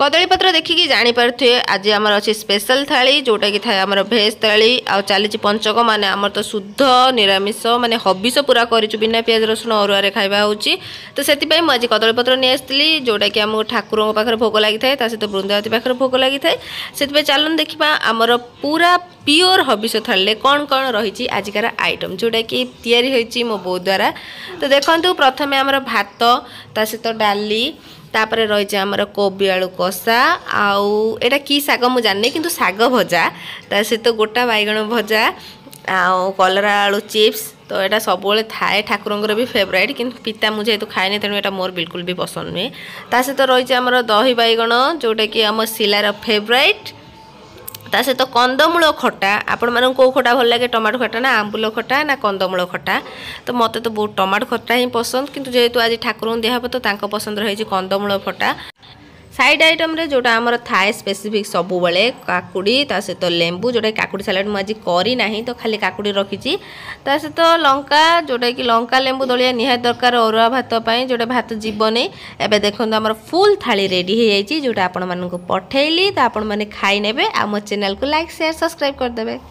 कदली पत्र देखिकी जानीपे आज आमर अच्छी स्पेशल थाली जोटा कि थाए आमर भेज थाली आ चली पंचक माने आमर तो शुद्ध निरामिष माने हबिष पूरा करूँ बिना पियाज रसुण अरुआ खाଇବା होची तो से मुझे कदली पत्र नहीं आसती जोटा कि आम ठाकुर पाखे भोग लगी था सहित बृंदावती पाखे भोग लगी था से चलन देखा आमर पूरा प्योर हबिष थाली कौन कौन रही आजिकार आइटम जोटा कि तैयारी मो बो द्वारा तो देखो प्रथम आमर भात ता सहित डाली तापर रही आमर कोबी आलू कषा आउ एटा की साग मु जानी किंतु साग भजा ता सहित गोटा बैगण भजा आउ कलरा आलू चिप्स तो यहाँ सब थाए ठाकुर भी फेवरेट कि पिता मुझे तो खाए तेणु यहाँ मोर बिल्कुल भी पसंद नुहे ता सहित रही आमर दही बैगण जोटा कि आम शिलार फेवरेट ता सहित कंदमूल खटा आपण मानक कौ खटा भल लगे टमाटो खटा ना आंबुल खटा ना कंदमूल खटा तो मत तो बहुत टमाटो खटा ही पसंद किंतु जेहेतु आज ठाकुर दिहब तो तांको पसंद रही कंदमूल खटा साइड आइटम रे जोटा आमर थाए स्पेसिफिक सबु बेले काकुड़ी ता सहित लेंबू जोटा काकुड़ी सालाड मुझे करी नाही तो खाली काकुड़ी रखी ता सहित लंका जोटा कि लंका लेंबू दलिया निहात दरकार अरुआ भात पाई जोटा भात जीवनी एबे देखो आमर फुल थाली रेडी हो जाइए जोटा आपण मानक पठेली तो आपण माने खाई नेबे आ मो चैनल को लाइक शेयर सब्सक्राइब कर देबे।